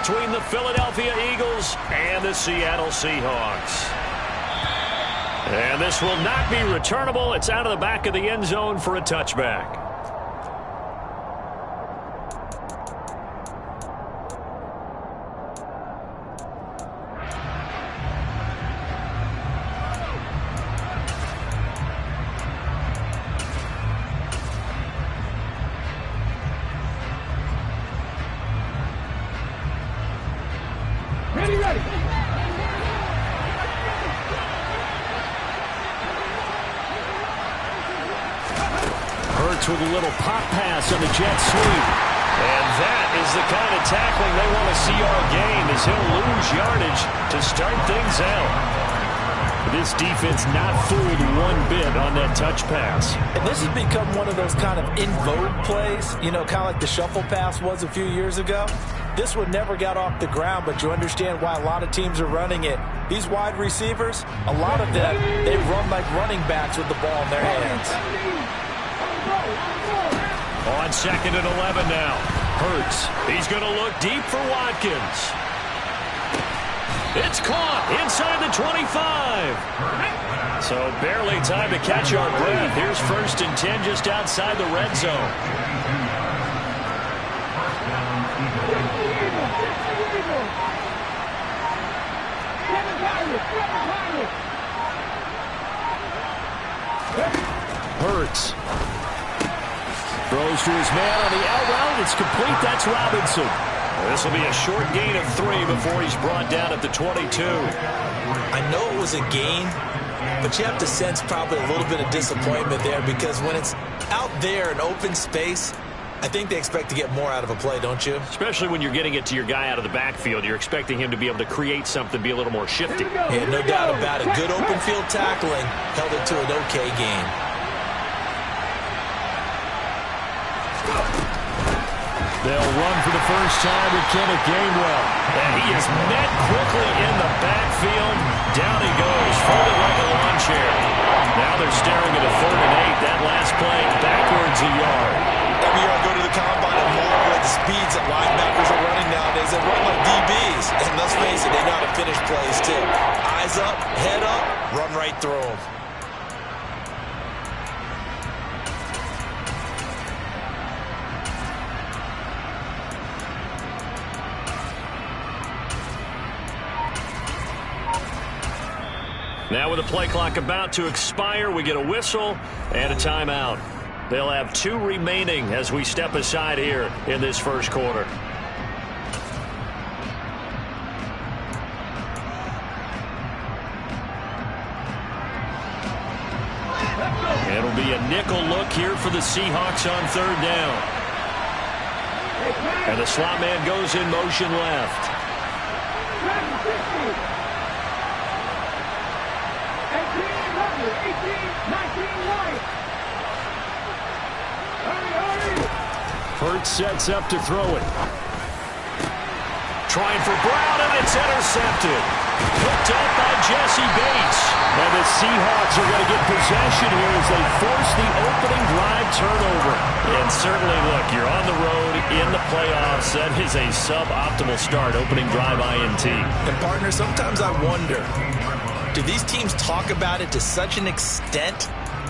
between the Philadelphia Eagles and the Seattle Seahawks. And this will not be returnable. It's out of the back of the end zone for a touchback. With a little pop pass on the jet sweep. And that is the kind of tackling they want to see all game, as he'll lose yardage to start things out. This defense not fooled one bit on that touch pass. And this has become one of those kind of in vogue plays, you know, kind of like the shuffle pass was a few years ago. This one never got off the ground, but you understand why a lot of teams are running it. These wide receivers, a lot of them, they run like running backs with the ball in their hands. On 2nd and 11 now. Hurts. He's going to look deep for Watkins. It's caught inside the 25. So barely time to catch our breath. Here's 1st and 10 just outside the red zone. Hurts. Throws to his man on the out route. It's complete. That's Robinson. This will be a short gain of 3 before he's brought down at the 22. I know it was a gain, but you have to sense probably a little bit of disappointment there, because when it's out there in open space, I think they expect to get more out of a play, don't you? Especially when you're getting it to your guy out of the backfield. You're expecting him to be able to create something, be a little more shifty. Yeah, no doubt about it. Good open field tackling held it to an okay gain. They'll run for the first time with Kenneth Gainwell. And he is met quickly in the backfield. Down he goes, folded like a lawn chair. Now they're staring at a 3rd and 8. That last play backwards a yard. Every year I go to the combine and marvel at the speeds that linebackers are running nowadays. They run like DBs. And let's face it, they know how to finish plays too. Eyes up, head up, run right through them. Now with the play clock about to expire, we get a whistle and a timeout. They'll have 2 remaining as we step aside here in this first quarter. It'll be a nickel look here for the Seahawks on 3rd down. And the slot man goes in motion left. Hurts sets up to throw it. Trying for Brown, and it's intercepted. Picked up by Jesse Bates. And the Seahawks are going to get possession here as they force the opening drive turnover. And certainly, look, you're on the road in the playoffs. That is a suboptimal start, opening drive INT. And, partner, sometimes I wonder, do these teams talk about it to such an extent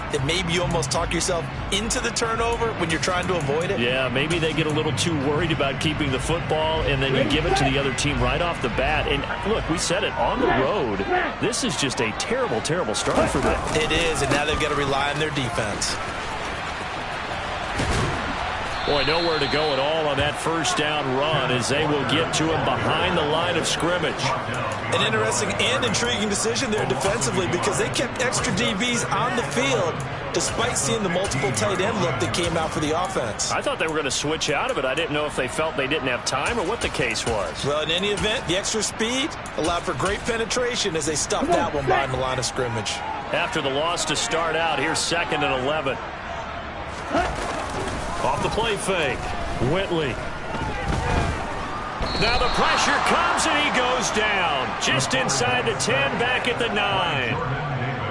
that maybe you almost talk yourself into the turnover when you're trying to avoid it? Yeah, maybe they get a little too worried about keeping the football, and then you give it to the other team right off the bat. And look, we said it, on the road, this is just a terrible, terrible start for them. It is, and now they've got to rely on their defense. Boy, nowhere to go at all on that first down run, as they will get to him behind the line of scrimmage. An interesting and intriguing decision there defensively, because they kept extra DBs on the field despite seeing the multiple tight end look that came out for the offense. I thought they were going to switch out of it. I didn't know if they felt they didn't have time or what the case was. Well, in any event, the extra speed allowed for great penetration as they stuffed that one behind the line of scrimmage. After the loss to start out, here's 2nd and 11. Off the play fake. Whitley. Now the pressure comes and he goes down. Just inside the 10, back at the 9.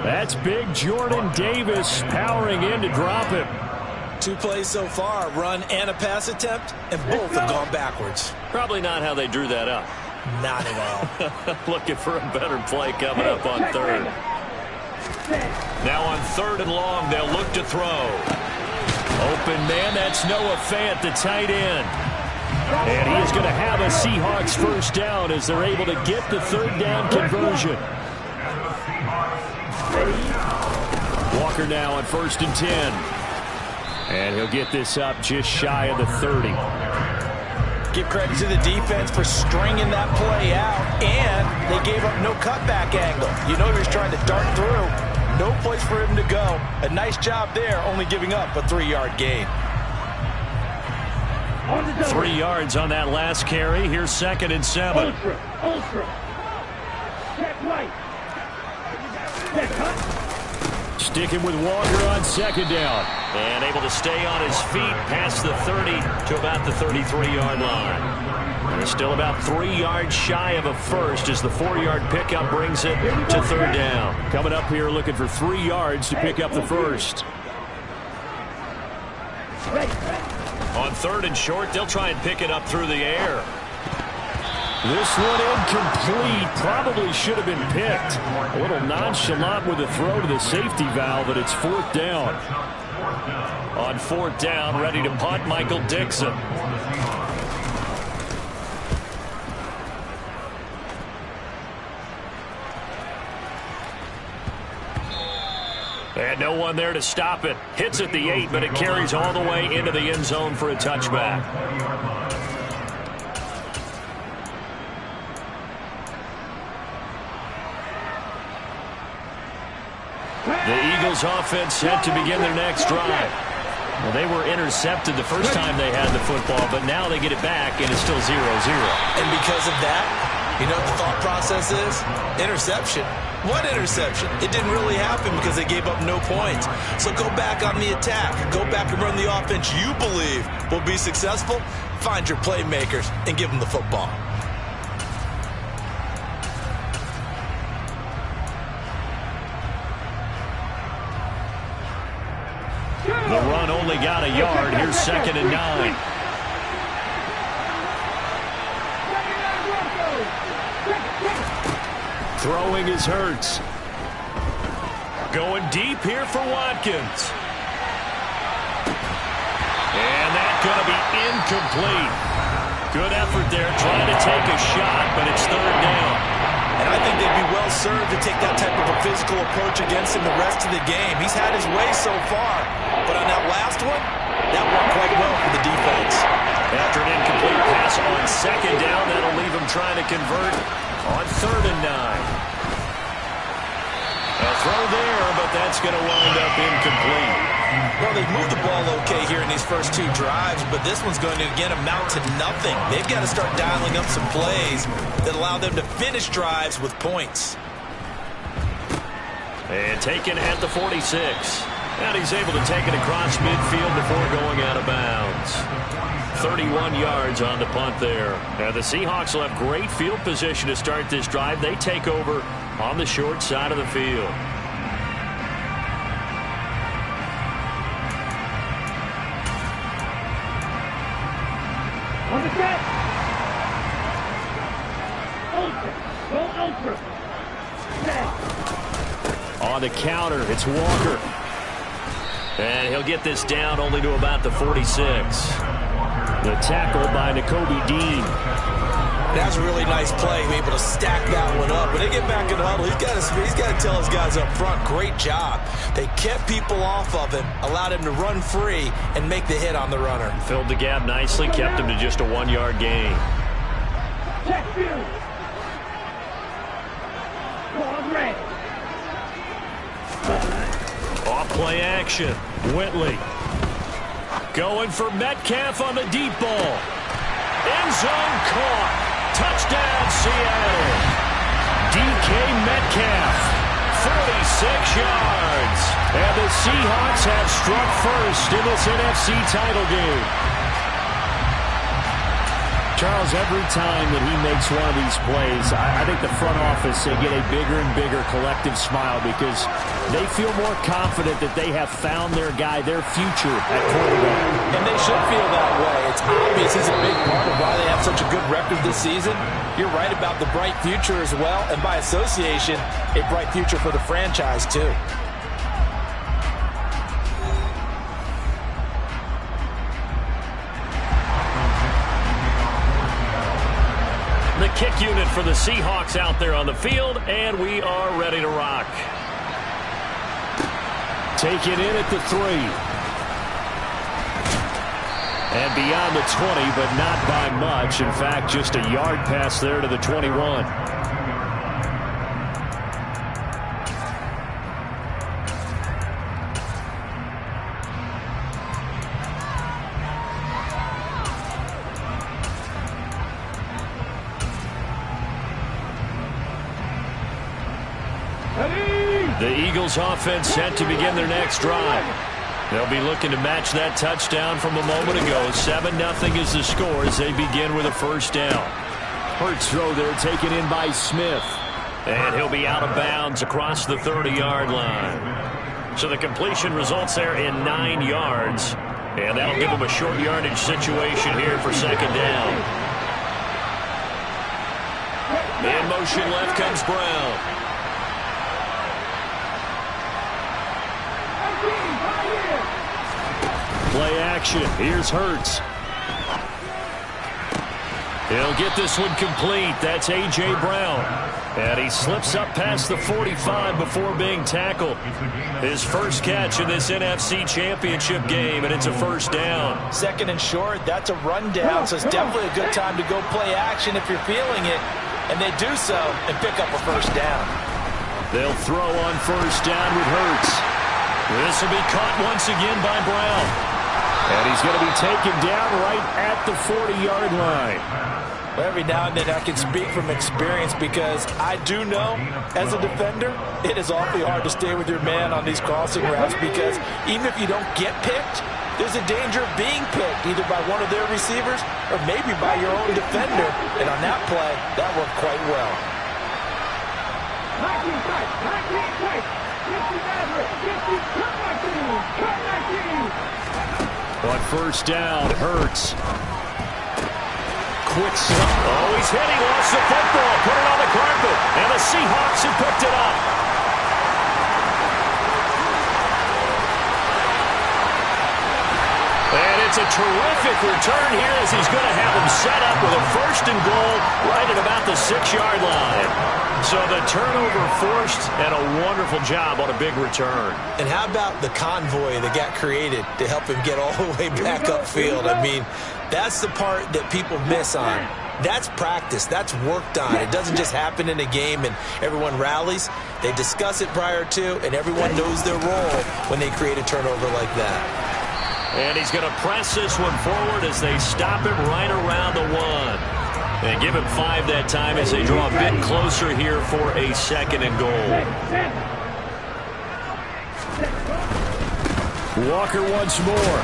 That's big Jordan Davis powering in to drop him. 2 plays so far, a run and a pass attempt, and both have gone backwards. Probably not how they drew that up. Not at all. Looking for a better play coming up on third. Now on 3rd and long, they'll look to throw. Open man, that's Noah Fant, the tight end. And he is going to have a Seahawks first down as they're able to get the 3rd down conversion. Walker now on 1st and 10. And he'll get this up just shy of the 30. Give credit to the defense for stringing that play out, and they gave up no cutback angle. You know he was trying to dart through. No place for him to go. A nice job there, only giving up a 3-yard gain. 3 yards on that last carry. Here's 2nd and 7. Ultra. Check right. Sticking with Walker on 2nd down. And able to stay on his feet past the 30 to about the 33-yard line. And it's still about 3 yards shy of a first as the 4-yard pickup brings it to 3rd down. Coming up here looking for 3 yards to pick up the first. On 3rd and short, they'll try and pick it up through the air. This one incomplete. Probably should have been picked. A little nonchalant with the throw to the safety valve, but it's 4th down. On 4th down, ready to punt, Michael Dixon. And no one there to stop it. Hits at the 8, but it carries all the way into the end zone for a touchback. The Eagles offense set to begin their next drive. Well, they were intercepted the first time they had the football, but now they get it back, and it's still 0-0. And because of that, you know what the thought process is? Interception. What interception? It didn't really happen because they gave up no points. So go back on the attack. Go back and run the offense you believe will be successful. Find your playmakers and give them the football. The run only got a yard. Here's 2nd and 9. Throwing is Hurts. Going deep here for Watkins. And that's going to be incomplete. Good effort there, trying to take a shot, but it's 3rd down. And I think they'd be well served to take that type of a physical approach against him the rest of the game. He's had his way so far, but on that last one, that worked quite well for the defense. After an incomplete pass on 2nd down, that'll leave him trying to convert on 3rd and 9. A throw there, but that's going to wind up incomplete. Well, they've moved the ball okay here in these first 2 drives, but this one's going to, again, amount to nothing. They've got to start dialing up some plays that allow them to finish drives with points. And taken at the 46. And he's able to take it across midfield before going out of bounds. 31 yards on the punt there. And the Seahawks will have great field position to start this drive. They take over on the short side of the field. On the set. Ultra. Go ultra. Set. On the counter, it's Walker. And he'll get this down only to about the 46. The tackle by Nakobe Dean. That's a really nice play, able to stack that one up. When they get back in the huddle, he's got to tell his guys up front, great job. They kept people off of him, allowed him to run free, and make the hit on the runner. Filled the gap nicely, kept him to just a 1-yard gain. Check field. Ball red. Off play action. Whitley. Going for Metcalf on the deep ball. End zone caught. Touchdown, Seattle. DK Metcalf, 46 yards. And the Seahawks have struck first in this NFC title game. Charles, every time that he makes one of these plays, I think the front office, they get a bigger and bigger collective smile because they feel more confident that they have found their guy, their future at quarterback. And they should feel that way. It's obvious he's a big part of why they have such a good record this season. You're right about the bright future as well, and by association, a bright future for the franchise too. The kick unit for the Seahawks out there on the field, and we are ready to rock. Take it in at the 3. And beyond the 20, but not by much. In fact, just a yard pass there to the 21. The Eagles offense set to begin their next drive. They'll be looking to match that touchdown from a moment ago. 7-0 is the score as they begin with a first down. Hurts throw there taken in by Smith. And he'll be out of bounds across the 30-yard line. So the completion results there in 9 yards. And that'll give them a short yardage situation here for second down. In motion left comes Brown. Play action. Here's Hurts. He'll get this one complete. That's A.J. Brown. And he slips up past the 45 before being tackled. His first catch in this NFC Championship game, and it's a first down. Second and short, that's a rundown, so it's definitely a good time to go play action if you're feeling it. And they do so and pick up a first down. They'll throw on first down with Hurts. This will be caught once again by Brown. And he's going to be taken down right at the 40-yard line. Well, every now and then I can speak from experience because I do know, as a defender, it is awfully hard to stay with your man on these crossing routes because even if you don't get picked, there's a danger of being picked either by one of their receivers or maybe by your own defender. And on that play, that worked quite well. On first down, Hurts. Quick stop. Oh, he's hit. He lost the football. Put it on the carpet. And the Seahawks have picked it up. And it's a terrific return here as he's going to have him set up with a first and goal right at about the 6-yard line. So the turnover forced and a wonderful job on a big return. And how about the convoy that got created to help him get all the way back upfield? I mean, that's the part that people miss on. That's practice. That's worked on. It doesn't just happen in a game and everyone rallies. They discuss it prior to, and everyone knows their role when they create a turnover like that. And he's going to press this one forward as they stop him right around the 1. And give him 5 that time as they draw a bit closer here for a second and goal. Walker once more.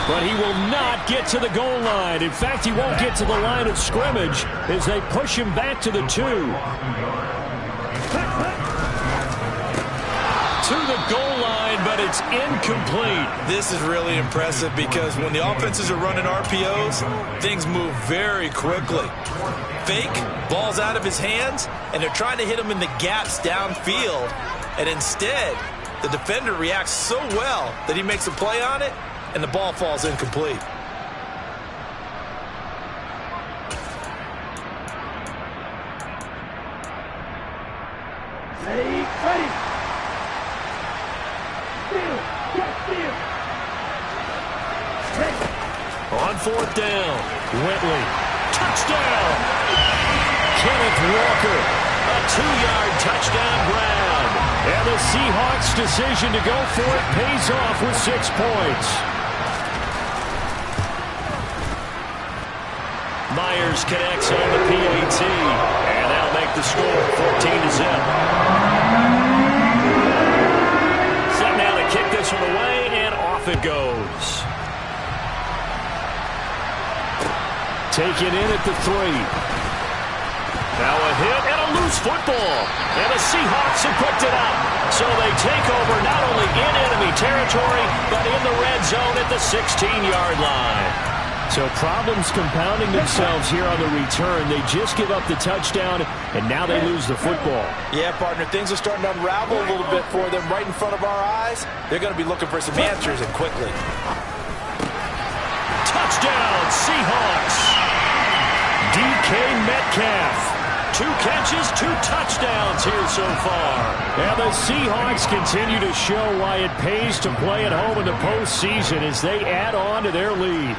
But he will not get to the goal line. In fact, he won't get to the line of scrimmage as they push him back to the 2. To the goal line, but it's incomplete. This is really impressive because when the offenses are running RPOs, things move very quickly. Fake, ball's out of his hands, and they're trying to hit him in the gaps downfield. And instead, the defender reacts so well that he makes a play on it, and the ball falls incomplete. Ready. On fourth down, Whitley. touchdown! Kenneth Walker, a 2-yard touchdown grab. And the Seahawks' decision to go for it pays off with 6 points. Myers connects on the PAT, and that'll make the score 14-0. Set now to kick this one away, and off it goes. Taken in at the 3. Now a hit and a loose football. And the Seahawks have picked it up. So they take over not only in enemy territory, but in the red zone at the 16-yard line. So problems compounding themselves here on the return. They just give up the touchdown, and now they lose the football. Yeah, partner, things are starting to unravel a little bit for them right in front of our eyes. They're going to be looking for some answers, and quickly. Touchdown, Seahawks. DK Metcalf. 2 catches, 2 touchdowns here so far. And the Seahawks continue to show why it pays to play at home in the postseason as they add on to their lead.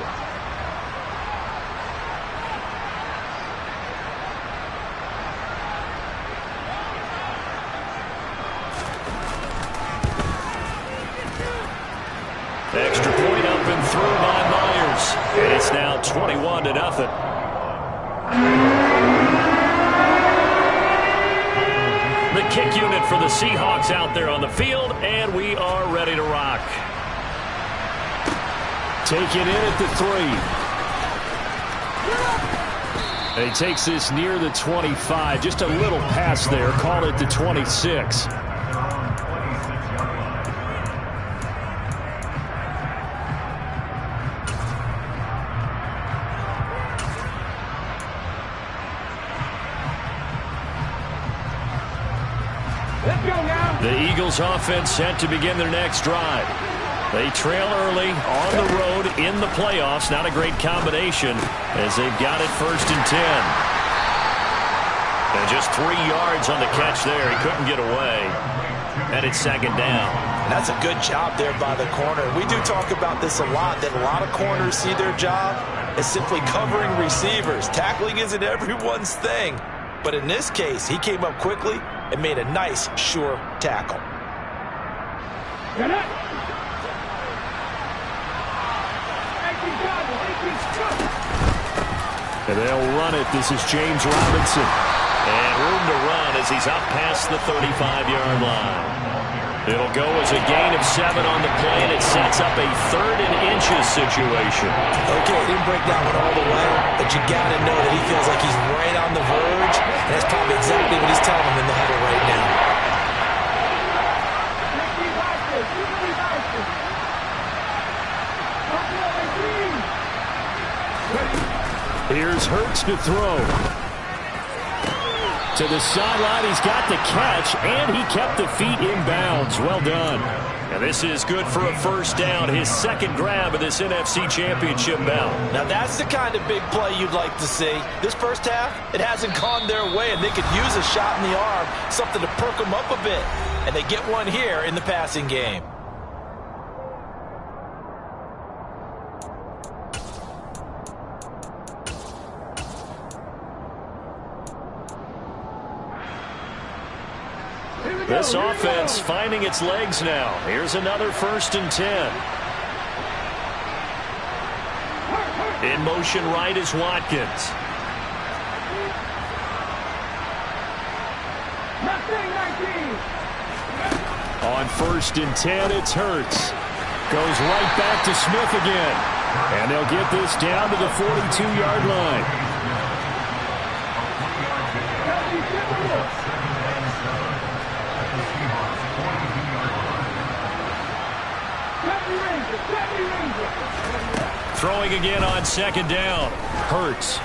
Extra point up and through by Myers. And it's now 21-0. The kick unit for the Seahawks out there on the field, and we are ready to rock. Taken in at the 3. And he takes this near the 25. Just a little pass there. Call it the 26. The Eagles offense set to begin their next drive. They trail early on the road in the playoffs. Not a great combination as they've got it 1st and 10. And just 3 yards on the catch there. He couldn't get away. And it's 2nd down. That's a good job there by the corner. We do talk about this a lot, that a lot of corners see their job as simply covering receivers. Tackling isn't everyone's thing. But in this case, he came up quickly and made a nice, sure tackle. And they'll run it. This is James Robinson. And room to run as he's up past the 35-yard line. It'll go as a gain of 7 on the play, and it sets up a 3rd and inches situation. Okay, didn't break that one all the way, but you got to know that he feels like he's right on the verge, and that's probably exactly what he's telling him in the huddle right now. Here's Hurts to throw. To the sideline, he's got the catch, and he kept the feet in bounds. Well done. And this is good for a 1st down, his 2nd grab of this NFC Championship bout. Now that's the kind of big play you'd like to see. This first half, it hasn't gone their way, and they could use a shot in the arm, something to perk them up a bit. And they get one here in the passing game. This offense finding its legs now. Here's another 1st and 10. In motion right is Watkins. On 1st and 10, it's Hurts. Goes right back to Smith again. And they'll get this down to the 42-yard line. Throwing again on 2nd down. Hurts.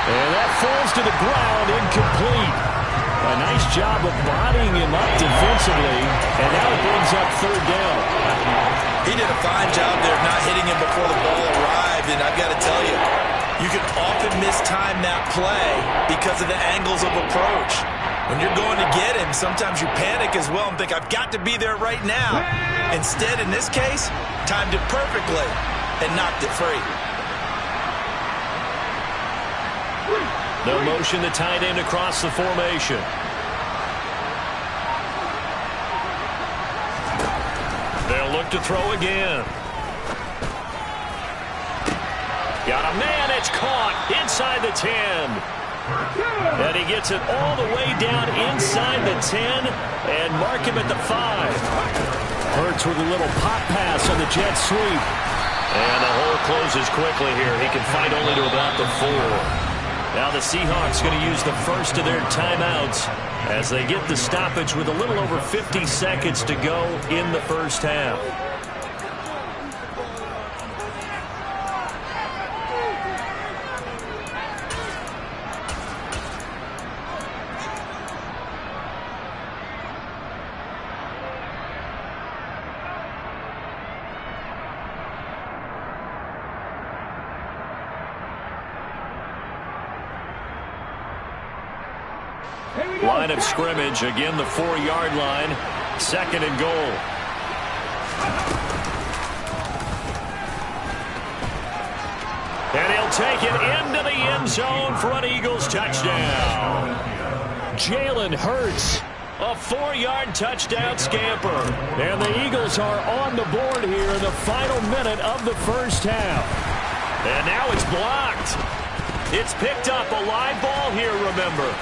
And that falls to the ground, incomplete. A nice job of bodying him up defensively, and now it brings up 3rd down. He did a fine job there of not hitting him before the ball arrived, and I've got to tell you, you can often mistime that play because of the angles of approach. When you're going to get him, sometimes you panic as well and think, I've got to be there right now. Instead, in this case, timed it perfectly and knocked it free. They'll motion the tight end across the formation. They'll look to throw again. Got a man, it's caught inside the 10. And he gets it all the way down inside the 10 and mark him at the 5. Hurts with a little pop pass on the jet sweep. And the whole closes quickly here. He can fight only to about the 4. Now the Seahawks going to use the first of their timeouts as they get the stoppage with a little over 50 seconds to go in the first half. Line of scrimmage, again the 4-yard line, 2nd and goal. And he'll take it into the end zone for an Eagles touchdown. Jalen Hurts, a 4-yard touchdown scamper. and the Eagles are on the board here in the final minute of the first half. And now it's blocked. It's picked up, a live ball here, remember.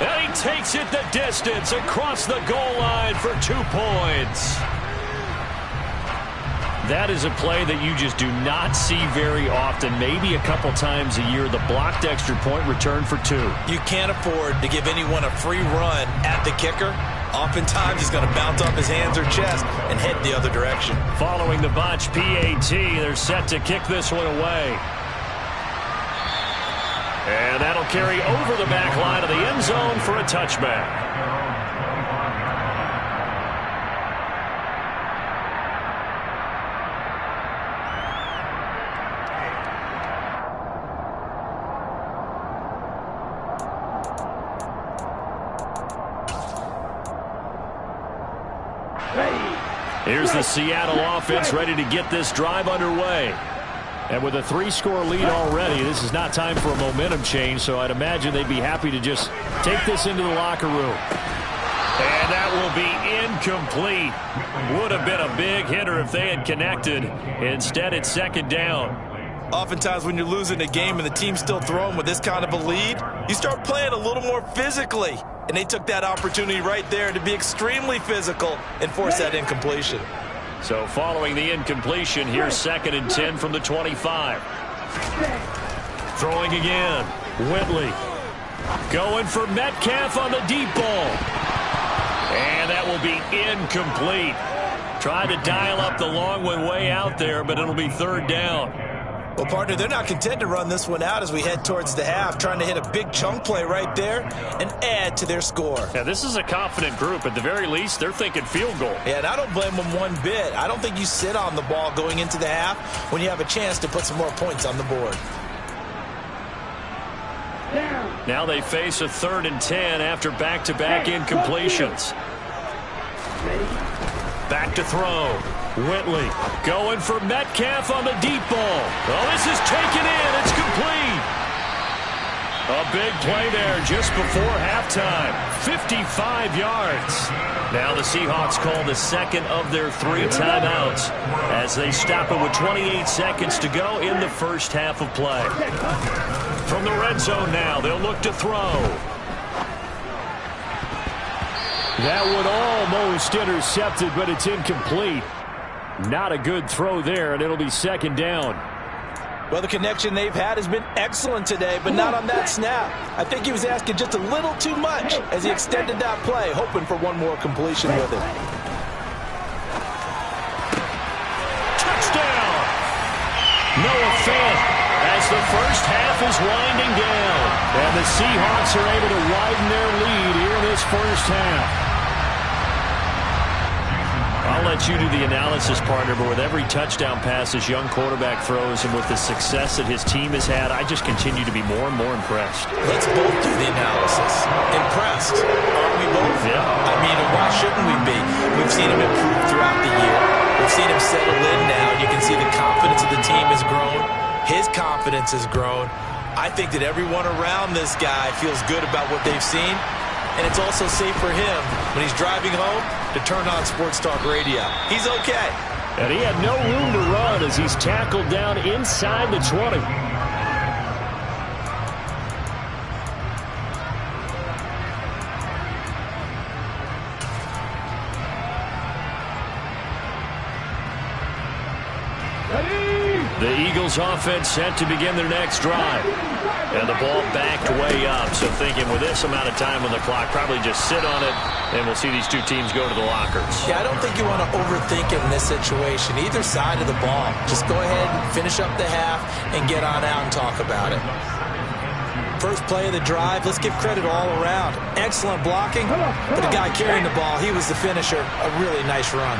And he takes it the distance across the goal line for 2 points. That is a play that you just do not see very often. Maybe a couple times a year, the blocked extra point return for 2. You can't afford to give anyone a free run at the kicker. Oftentimes he's going to bounce off his hands or chest and head the other direction. Following the botch PAT, they're set to kick this one away. And that'll carry over the back line of the end zone for a touchback. Here's the Seattle offense ready to get this drive underway. And with a 3-score lead already, this is not time for a momentum change, so I'd imagine they'd be happy to just take this into the locker room. And that will be incomplete. Would have been a big hitter if they had connected. Instead, it's 2nd down. Oftentimes when you're losing a game and the team's still throwing with this kind of a lead, you start playing a little more physically. And they took that opportunity right there to be extremely physical and force that incompletion. So following the incompletion, here's 2nd and 10 from the 25. Throwing again. Whitley going for Metcalf on the deep ball. And that will be incomplete. Tried to dial up the long one way out there, but it'll be 3rd down. Well, partner, they're not content to run this one out as we head towards the half, trying to hit a big chunk play right there and add to their score. Yeah, this is a confident group. At the very least, they're thinking field goal. Yeah, and I don't blame them one bit. I don't think you sit on the ball going into the half when you have a chance to put some more points on the board. Now they face a 3rd and 10 after back-to-back incompletions. Back to throw. Whitley going for Metcalf on the deep ball. Oh, this is taken in. It's complete. A big play there just before halftime. 55 yards. Now the Seahawks call the 2nd of their 3 timeouts as they stop it with 28 seconds to go in the first half of play. From the red zone now, they'll look to throw. That one almost intercepted, but it's incomplete. Not a good throw there, and it'll be 2nd down. Well, the connection they've had has been excellent today, but not on that snap. I think he was asking just a little too much as he extended that play, hoping for one more completion with it. Touchdown! Noah Fant as the first half is winding down. And the Seahawks are able to widen their lead here in this first half. I'll let you do the analysis, partner, but with every touchdown pass this young quarterback throws and with the success that his team has had, I just continue to be more and more impressed. Let's both do the analysis. Impressed, aren't we both? Yeah. I mean, why shouldn't we be? We've seen him improve throughout the year. We've seen him settle in now. You can see the confidence of the team has grown. His confidence has grown. I think that everyone around this guy feels good about what they've seen. And it's also safe for him when he's driving home to turn on Sports Talk Radio. He's okay. And he had no room to run as he's tackled down inside the 20. The Eagles offense set to begin their next drive. And the ball backed way up. So thinking with this amount of time on the clock, probably just sit on it, and we'll see these two teams go to the lockers. Yeah, I don't think you want to overthink it in this situation. Either side of the ball. Just go ahead and finish up the half and get on out and talk about it. First play of the drive, let's give credit all around. Excellent blocking, but the guy carrying the ball, he was the finisher. A really nice run.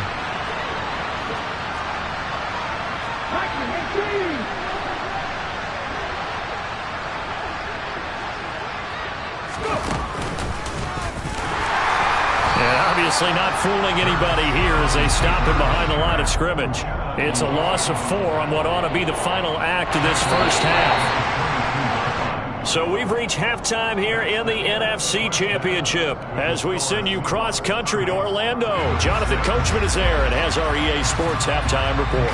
Obviously not fooling anybody here as they stop him behind the line of scrimmage. It's a loss of 4 on what ought to be the final act of this first half. So we've reached halftime here in the NFC Championship as we send you cross-country to Orlando. Jonathan Coachman is there and has our EA Sports halftime report.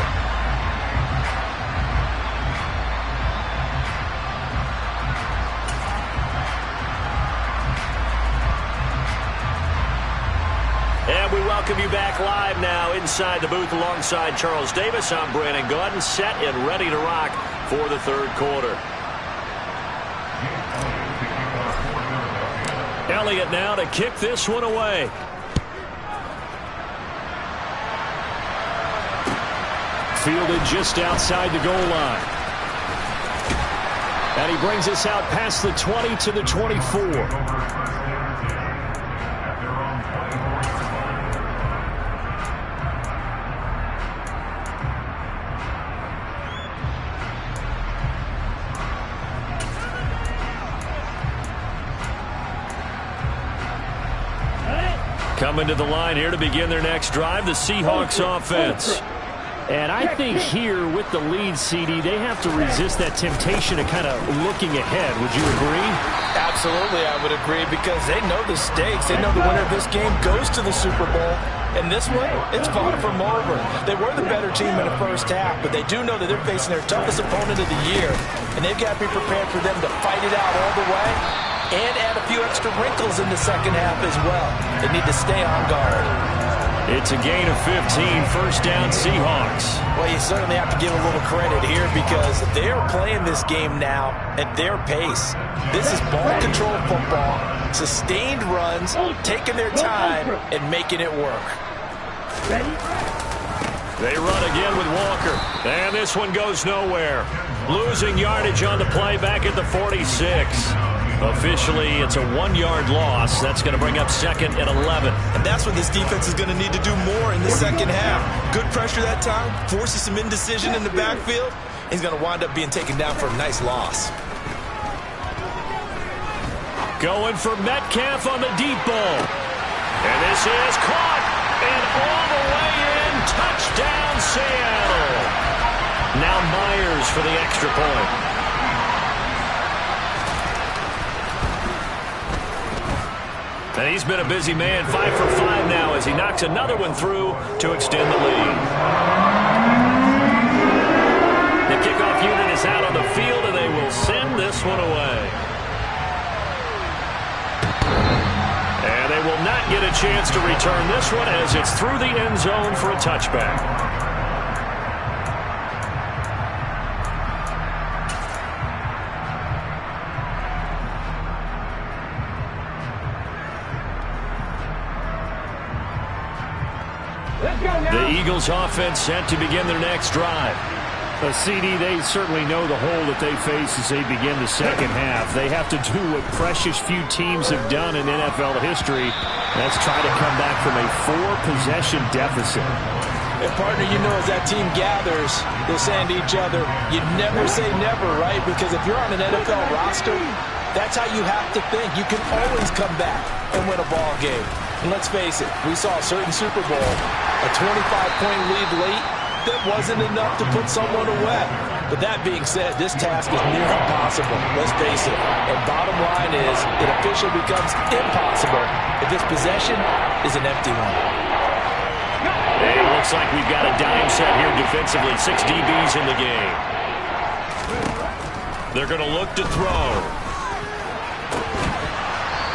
And we welcome you back live now inside the booth alongside Charles Davis. I'm Brandon Gaudin, set and ready to rock for the third quarter. Elliott now to kick this one away. Fielded just outside the goal line. And he brings us out past the 20 to the 24. Coming to the line here to begin their next drive, the Seahawks offense. And I think here with the lead, CD, they have to resist that temptation of kind of looking ahead. Would you agree? Absolutely, I would agree, because they know the stakes. They know the winner of this game goes to the Super Bowl. And this one, it's far from over. They were the better team in the first half, but they do know that they're facing their toughest opponent of the year. And they've got to be prepared for them to fight it out all the way and add a few extra wrinkles in the second half as well. They need to stay on guard. It's a gain of 15, first down Seahawks. Well, you certainly have to give a little credit here because they are playing this game now at their pace. This is ball control football, sustained runs, taking their time, and making it work. They run again with Walker, and this one goes nowhere. Losing yardage on the play back at the 46. Officially, it's a 1-yard loss. That's going to bring up 2nd and 11. And that's what this defense is going to need to do more in the second half. Good pressure that time, forces some indecision in the backfield. He's going to wind up being taken down for a nice loss. Going for Metcalf on the deep ball. And this is caught. And all the way in. Touchdown, Seattle. Now Myers for the extra point. And he's been a busy man, 5 for 5 now as he knocks another one through to extend the lead. The kickoff unit is out on the field, and they will send this one away. And they will not get a chance to return this one as it's through the end zone for a touchback. The Eagles offense set to begin their next drive. CD, they certainly know the hole that they face as they begin the second half. They have to do what precious few teams have done in NFL history. That's try to come back from a 4-possession deficit. And partner, you know, as that team gathers, they're saying to each other, you never say never, right? Because if you're on an NFL roster, that's how you have to think. You can always come back and win a ball game. And let's face it, we saw a certain Super Bowl, a 25-point lead late, that wasn't enough to put someone away. But that being said, this task is near impossible. Let's face it. And bottom line is, it officially becomes impossible if this possession is an empty one. And it looks like we've got a dime set here defensively. 6 DBs in the game. They're going to look to throw.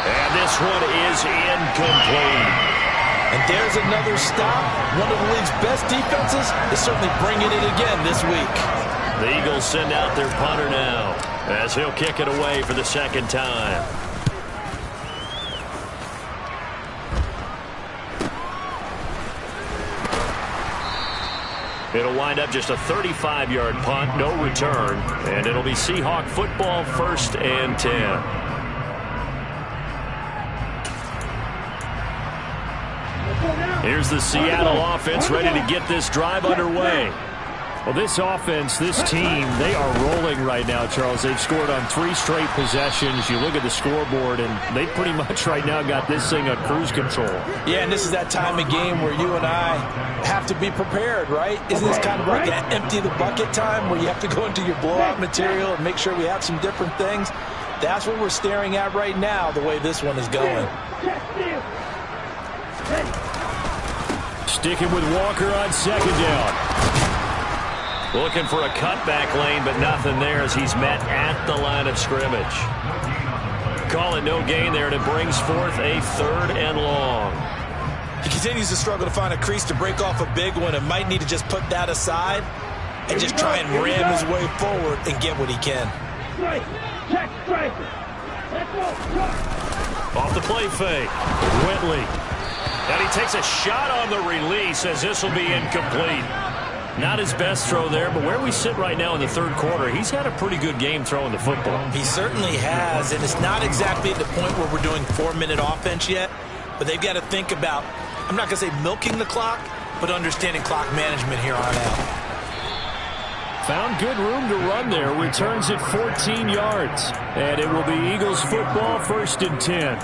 And this one is incomplete. And there's another stop. One of the league's best defenses is certainly bringing it again this week. The Eagles send out their punter now as he'll kick it away for the second time. It'll wind up just a 35-yard punt, no return, and it'll be Seahawk football, 1st and 10. Here's the Seattle offense ready to get this drive underway. Well, this offense, this team, they are rolling right now, Charles. They've scored on 3 straight possessions. You look at the scoreboard, and they pretty much right now got this thing on cruise control. Yeah, and this is that time of game where you and I have to be prepared, right? Isn't this kind of like an empty the bucket time where you have to go into your blowout material and make sure we have some different things? That's what we're staring at right now, the way this one is going. Sticking with Walker on 2nd down. Looking for a cutback lane, but nothing there as he's met at the line of scrimmage. Call it no gain there, and it brings forth a 3rd and long. He continues to struggle to find a crease to break off a big one and might need to just put that aside and just try and ram his way forward and get what he can. Off the play fake, Whitley. And he takes a shot on the release as this will be incomplete. Not his best throw there, but where we sit right now in the 3rd quarter, he's had a pretty good game throwing the football. He certainly has, and it's not exactly at the point where we're doing 4-minute offense yet, but they've got to think about, I'm not going to say milking the clock, but understanding clock management here on out. Found good room to run there. Returns it 14 yards. And it will be Eagles football, 1st and 10.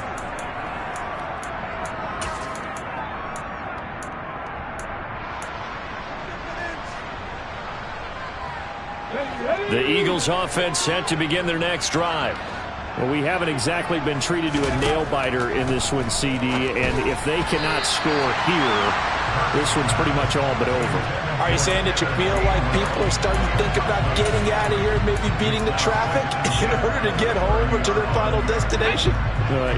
The Eagles offense set to begin their next drive. Well, we haven't exactly been treated to a nail-biter in this one, CD, and if they cannot score here, this one's pretty much all but over. Are you saying that you feel like people are starting to think about getting out of here and maybe beating the traffic in order to get home or to their final destination?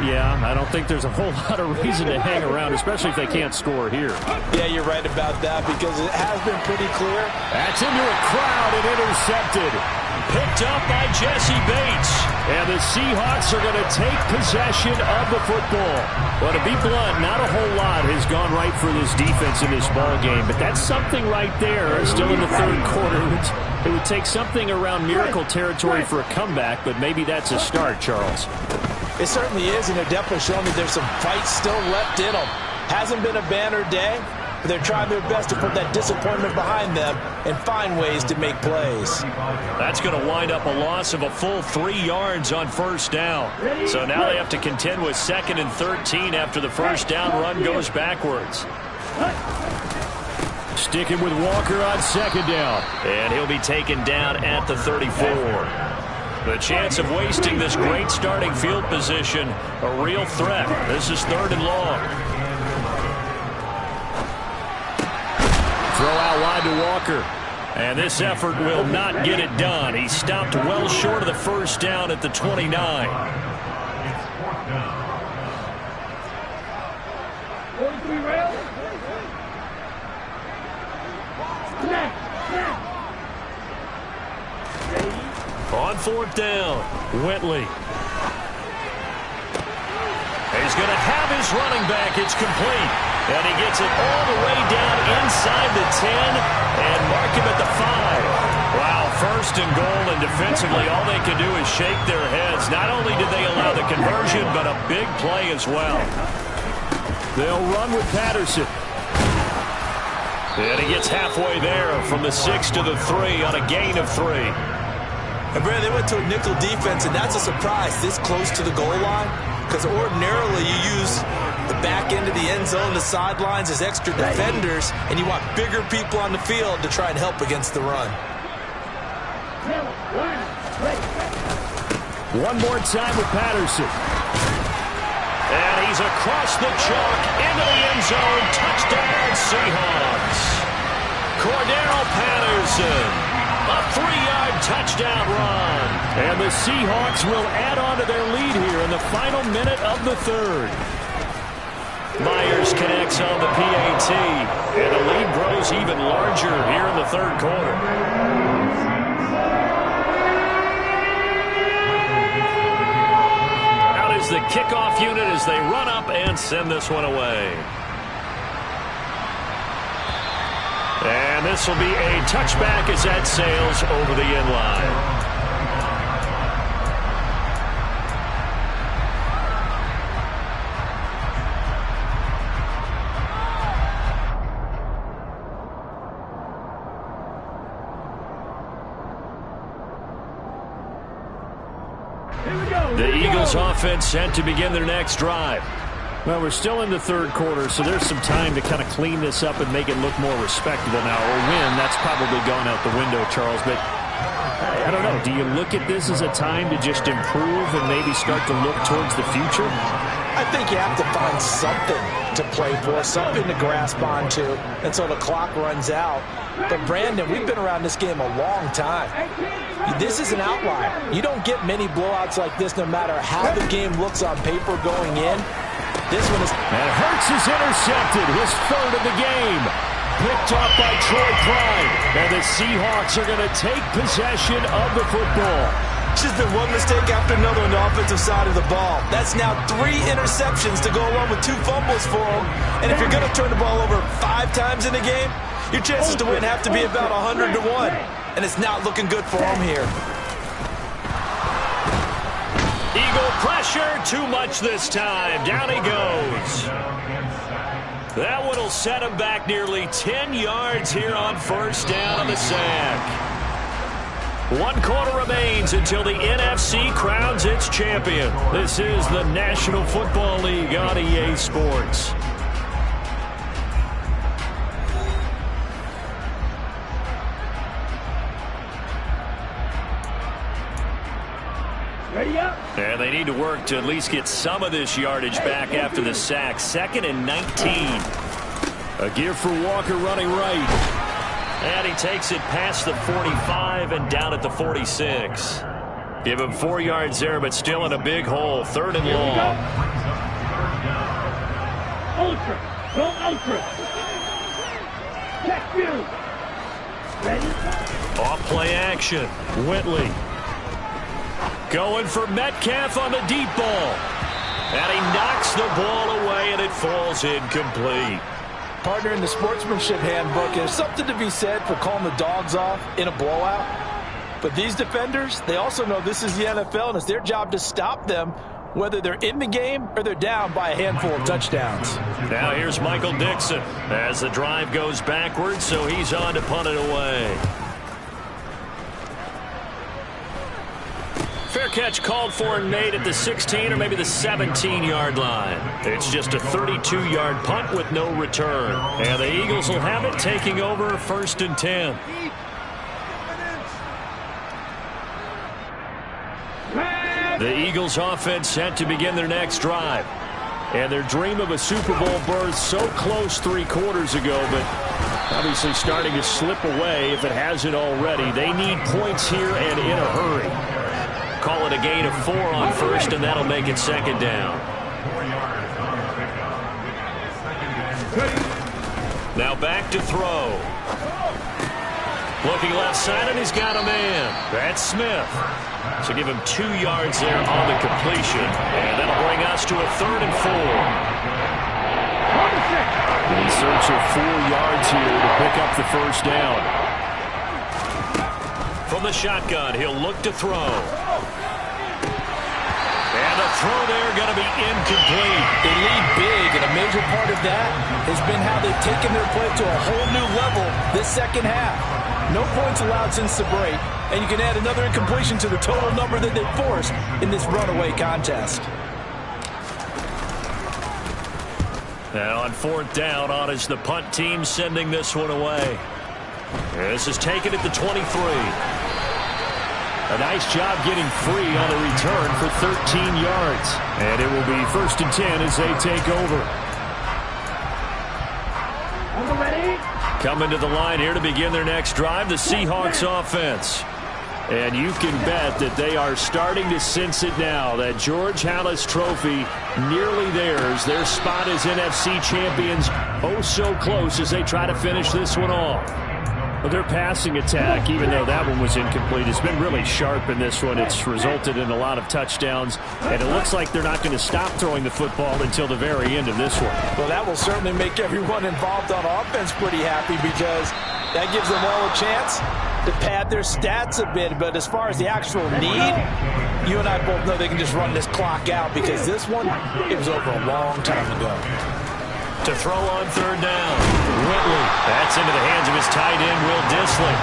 Yeah, I don't think there's a whole lot of reason to hang around, especially if they can't score here. Yeah, you're right about that because it has been pretty clear. That's into a crowd and intercepted. Picked up by Jesse Bates. And the Seahawks are going to take possession of the football. Well, to be blunt, not a whole lot has gone right for this defense in this ball game, but that's something right there. Still in the 3rd quarter. It would take something around miracle territory for a comeback, but maybe that's a start, Charles. It certainly is, and they're definitely showing that there's some fight still left in them. Hasn't been a banner day, but they're trying their best to put that disappointment behind them and find ways to make plays. That's going to wind up a loss of a full 3 yards on 1st down. So now they have to contend with 2nd and 13 after the 1st down run goes backwards. Sticking with Walker on 2nd down. And he'll be taken down at the 34. The chance of wasting this great starting field position, a real threat. This is 3rd and long. Throw out wide to Walker. And this effort will not get it done. He stopped well short of the 1st down at the 29. 43 rail. On 4th down, Whitley. He's going to have his running back. It's complete. And he gets it all the way down inside the 10 and mark him at the 5. Wow, 1st and goal, and defensively all they can do is shake their heads. Not only did they allow the conversion, but a big play as well. They'll run with Patterson. And he gets halfway there from the 6 to the 3 on a gain of 3. And Brad, they went to a nickel defense, and that's a surprise this close to the goal line because ordinarily you use the back end of the end zone, the sidelines as extra defenders, and you want bigger people on the field to try and help against the run. One more time with Patterson. And he's across the chalk into the end zone. Touchdown, Seahawks. Cordero Patterson. A 3-yard touchdown run. And the Seahawks will add on to their lead here in the final minute of the 3rd. Myers connects on the PAT. And the lead grows even larger here in the 3rd quarter. is the kickoff unit as they run up and send this one away. And this will be a touchback as that sails over the end line. The Eagles offense set to begin their next drive. Well, we're still in the third quarter, so there's some time to kind of clean this up and make it look more respectable now. Or win, that's probably gone out the window, Charles. But I don't know. Do you look at this as a time to just improve and maybe start to look towards the future? I think you have to find something to play for, something to grasp onto until the clock runs out. But, Brandon, we've been around this game a long time. This is an outlier. You don't get many blowouts like this no matter how the game looks on paper going in. This one is... And Hurts is intercepted, his third of the game. Picked off by Troy Pride. And the Seahawks are going to take possession of the football. It's just been one mistake after another on the offensive side of the ball. That's now 3 interceptions to go along with 2 fumbles for him. And if you're going to turn the ball over 5 times in a game, your chances to win have to be about 100 to 1. And it's not looking good for him here. Eagle pressure, too much this time. Down he goes. That one will set him back nearly 10 yards here on first down on the sack. 1 quarter remains until the NFC crowns its champion. This is the National Football League on EA Sports. And they need to work to at least get some of this yardage back after the sack. 2nd and 19. A give for Walker running right. And he takes it past the 45 and down at the 46. Give him 4 yards there, but still in a big hole. 3rd and long. Ultra. Go ultra. Check view. Ready? Off play action. Whitley. Going for Metcalf on the deep ball. And he knocks the ball away, and it falls incomplete. Partner, in the sportsmanship handbook, there's something to be said for calling the dogs off in a blowout. But these defenders, they also know this is the NFL, and it's their job to stop them, whether they're in the game or they're down by a handful of touchdowns. Now here's Michael Dixon as the drive goes backwards, so he's on to punt it away. Fair catch called for and made at the 16 or maybe the 17-yard line. It's just a 32-yard punt with no return. And the Eagles will have it, taking over 1st and 10. The Eagles offense set to begin their next drive. And their dream of a Super Bowl berth so close 3 quarters ago, but obviously starting to slip away if it hasn't already. They need points here and in a hurry. Call it a gain of 4 on first, and that'll make it 2nd down. Now back to throw. Looking left side, and he's got a man. That's Smith. So give him 2 yards there on the completion, and that'll bring us to a 3rd and 4. In search of 4 yards here to pick up the first down. From the shotgun, he'll look to throw. And the throw there going to be incomplete. They lead big, and a major part of that has been how they've taken their play to a whole new level this second half. No points allowed since the break, and you can add another incompletion to the total number that they forced in this runaway contest. Now on 4th down, on is the punt team sending this one away. This is taken at the 23. A nice job getting free on the return for 13 yards. And it will be 1st and 10 as they take over. Coming to the line here to begin their next drive, the Seahawks offense. And you can bet that they are starting to sense it now. That George Halas Trophy nearly theirs. Their spot as NFC champions oh so close as they try to finish this one off. Well, their passing attack, even though that one was incomplete, has been really sharp in this one. It's resulted in a lot of touchdowns, and it looks like they're not going to stop throwing the football until the very end of this one. Well, that will certainly make everyone involved on offense pretty happy, because that gives them all a chance to pad their stats a bit. But as far as the actual need, you and I both know they can just run this clock out, because this one, it was over a long time ago. To throw on third down, Whitley. That's into the hands of his tight end, Will Dissly.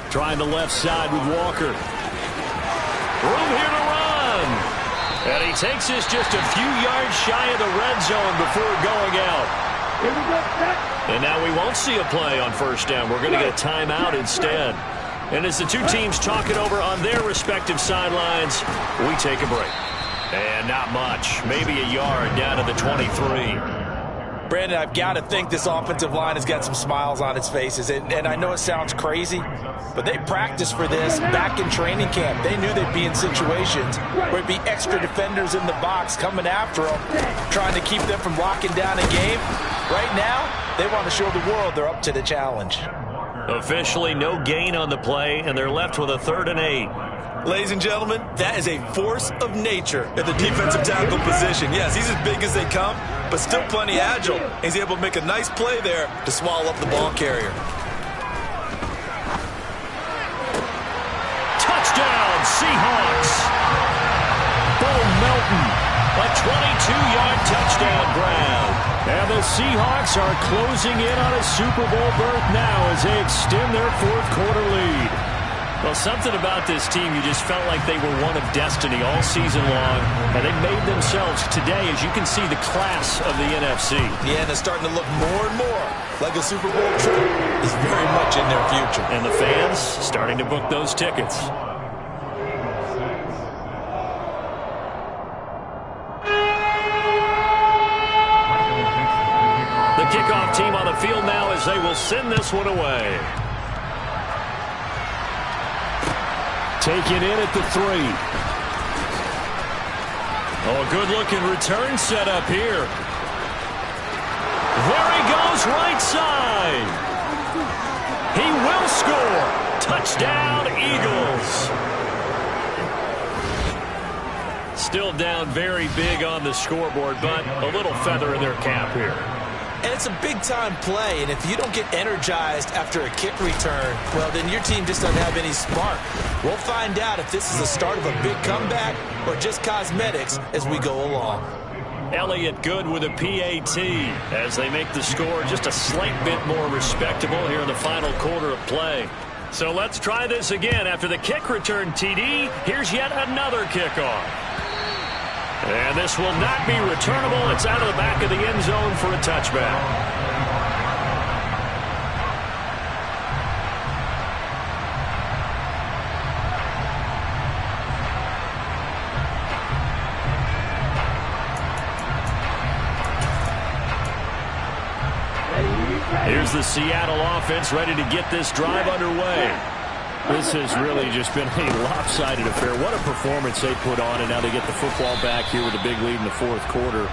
Trying the left side with Walker. Room here to run. And he takes this just a few yards shy of the red zone before going out. And now we won't see a play on first down. We're going to get a timeout instead. And as the two teams talk it over on their respective sidelines, we take a break. And not much. Maybe a yard down to the 23. Brandon, I've got to think this offensive line has got some smiles on its faces. And I know it sounds crazy, but they practiced for this back in training camp. They knew they'd be in situations where it'd be extra defenders in the box coming after them, trying to keep them from locking down a game. Right now, they want to show the world they're up to the challenge. Officially, no gain on the play, and they're left with a 3rd and 8. Ladies and gentlemen, that is a force of nature at the defensive tackle position. Yes, he's as big as they come, but still plenty agile. He's able to make a nice play there to swallow up the ball carrier. Touchdown, Seahawks. Bo Melton, a 22-yard touchdown grab. And the Seahawks are closing in on a Super Bowl berth now as they extend their 4th quarter lead. Well, something about this team, you just felt like they were one of destiny all season long, and they made themselves today, as you can see, the class of the NFC. Yeah, and it's starting to look more and more like a Super Bowl trip is very much in their future. And the fans starting to book those tickets. The kickoff team on the field now as they will send this one away. Taken in at the 3. Oh, a good-looking return set up here. There he goes, right side. He will score. Touchdown, Eagles. Still down very big on the scoreboard, but a little feather in their cap here. And it's a big-time play, and if you don't get energized after a kick return, well, then your team just doesn't have any spark. We'll find out if this is the start of a big comeback or just cosmetics as we go along. Elliott Good with a PAT as they make the score just a slight bit more respectable here in the final quarter of play. So let's try this again. After the kick return TD, here's yet another kickoff. And this will not be returnable. It's out of the back of the end zone for a touchback. Here's the Seattle offense ready to get this drive underway. This has really just been a lopsided affair. What a performance they put on, and now they get the football back here with a big lead in the 4th quarter.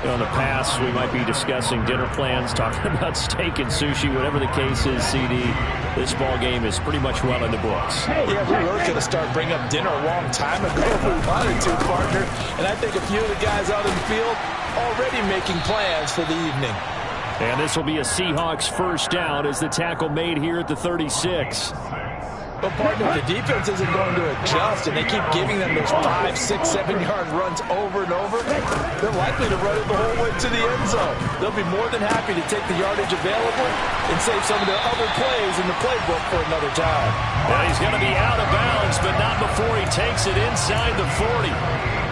You know, in the past, we might be discussing dinner plans, talking about steak and sushi, whatever the case is, CD. This ball game is pretty much well in the books. Yeah, we were going to start bringing up dinner a long time ago if we wanted to, partner. And I think a few of the guys out in the field already making plans for the evening. And this will be a Seahawks first down as the tackle made here at the 36. But, partner, the defense isn't going to adjust, and they keep giving them those 5, 6, 7-yard runs over and over. They're likely to run it the whole way to the end zone. They'll be more than happy to take the yardage available and save some of their other plays in the playbook for another time. Well, he's going to be out of bounds, but not before he takes it inside the 40.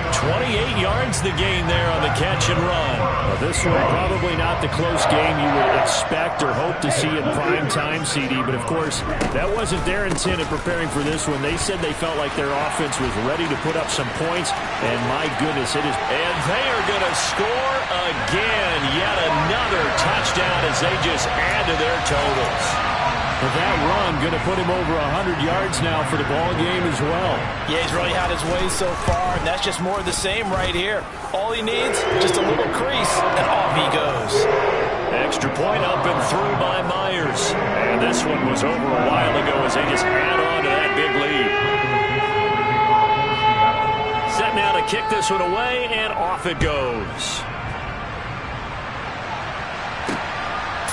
28 yards the gain there on the catch and run. Well, this one probably not the close game you would expect or hope to see in prime time, CD, but of course that wasn't their intent in preparing for this one. They said they felt like their offense was ready to put up some points, and my goodness, it is. And they are going to score again. Yet another touchdown as they just add to their totals. That run going to put him over 100 yards now for the ball game as well. Yeah, he's really had his way so far, and that's just more of the same right here. All he needs, just a little crease, and off he goes. Extra point up and through by Myers. And this one was over a while ago as they just add on to that big lead. Set now to kick this one away, and off it goes.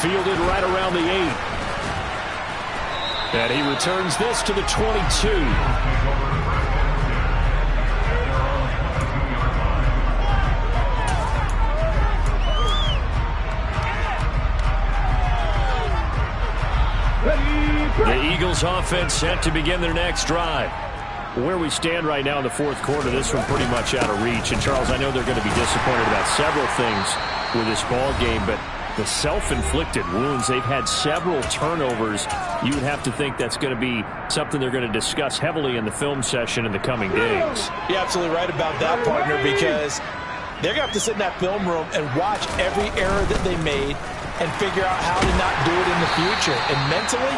Fielded right around the 8. And he returns this to the 22. The Eagles offense set to begin their next drive. Where we stand right now in the fourth quarter, this one pretty much out of reach. And, Charles, I know they're going to be disappointed about several things with this ball game, but the self-inflicted wounds, they've had several turnovers. You would have to think that's going to be something they're going to discuss heavily in the film session in the coming days. You're absolutely right about that, partner, because they're going to have to sit in that film room and watch every error that they made and figure out how to not do it in the future. And mentally,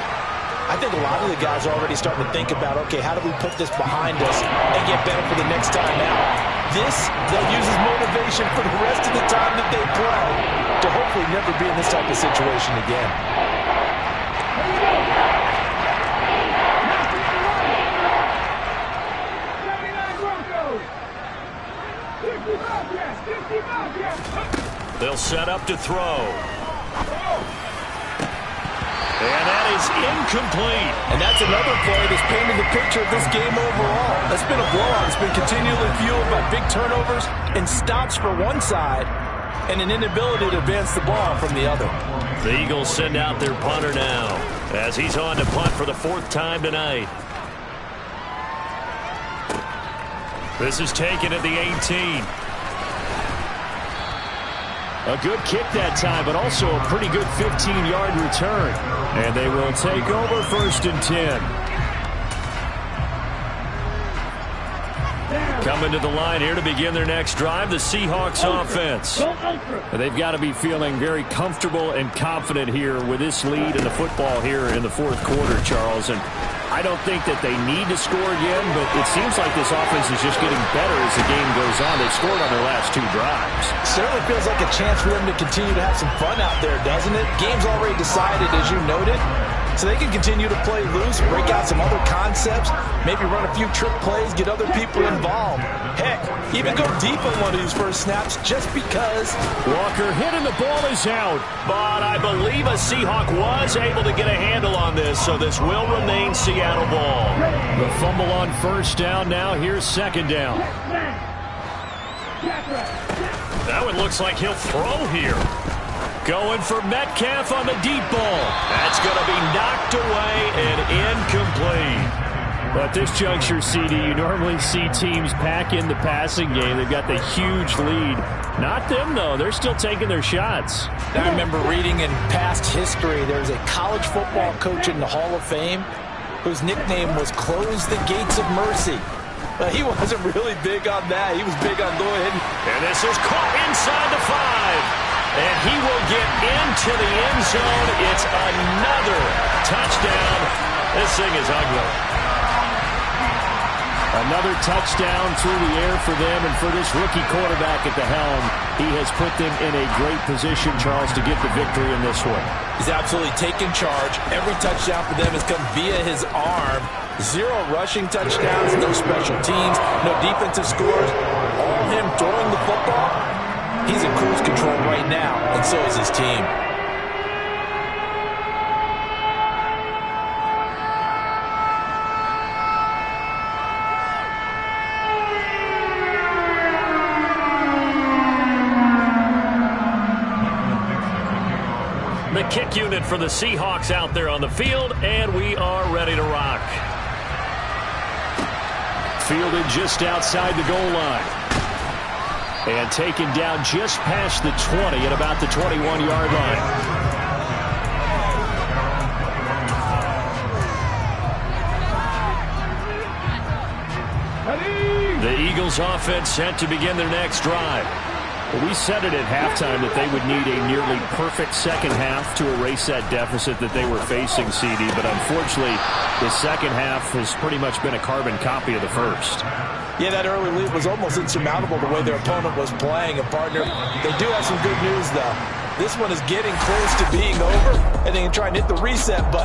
I think a lot of the guys are already starting to think about, okay, how do we put this behind us and get better for the next time out? This, they'll use as motivation for the rest of the time that they play to hopefully never be in this type of situation again. They'll set up to throw. And that is incomplete. And that's another play that's painted the picture of this game overall. That's been a blowout. It's been continually fueled by big turnovers and stops for one side and an inability to advance the ball from the other. The Eagles send out their punter now as he's on to punt for the 4th time tonight. This is taken at the 18. A good kick that time, but also a pretty good 15-yard return. And they will take over 1st and 10. Coming to the line here to begin their next drive, the Seahawks offense. They've got to be feeling very comfortable and confident here with this lead in the football here in the fourth quarter, Charles. And I don't think that they need to score again, but it seems like this offense is just getting better as the game goes on. They've scored on their last 2 drives. Certainly feels like a chance for them to continue to have some fun out there, doesn't it? Game's already decided, as you noted. So they can continue to play loose, break out some other concepts, maybe run a few trick plays, get other people involved. Heck, even go deep on one of these first snaps just because. Walker hit and the ball is out. But I believe a Seahawk was able to get a handle on this, so this will remain Seattle ball. The fumble on 1st down now. Here's 2nd down. That one looks like he'll throw here. Going for Metcalf on the deep ball. That's going to be knocked away and incomplete. But at this juncture, CD, you normally see teams pack in the passing game. They've got the huge lead. Not them, though. They're still taking their shots. I remember reading in past history, there was a college football coach in the Hall of Fame whose nickname was Close the Gates of Mercy. He wasn't really big on that. He was big on go ahead. And this is caught inside the 5. And he will get into the end zone. It's another touchdown. This thing is ugly. Another touchdown through the air for them, and for this rookie quarterback at the helm, he has put them in a great position, Charles, to get the victory in this one. He's absolutely taken charge. Every touchdown for them has come via his arm. 0 rushing touchdowns, no special teams, no defensive scores. All him throwing the football. He's in cruise control right now, and so is his team. The kick unit for the Seahawks out there on the field, and we are ready to rock. Fielded just outside the goal line. And taken down just past the 20 at about the 21-yard line. The Eagles offense set to begin their next drive. We said it at halftime that they would need a nearly perfect second half to erase that deficit that they were facing, CD. But unfortunately, the second half has pretty much been a carbon copy of the first. Yeah, that early lead was almost insurmountable the way their opponent was playing. And, partner, they do have some good news, though. This one is getting close to being over, and they can try and hit the reset button.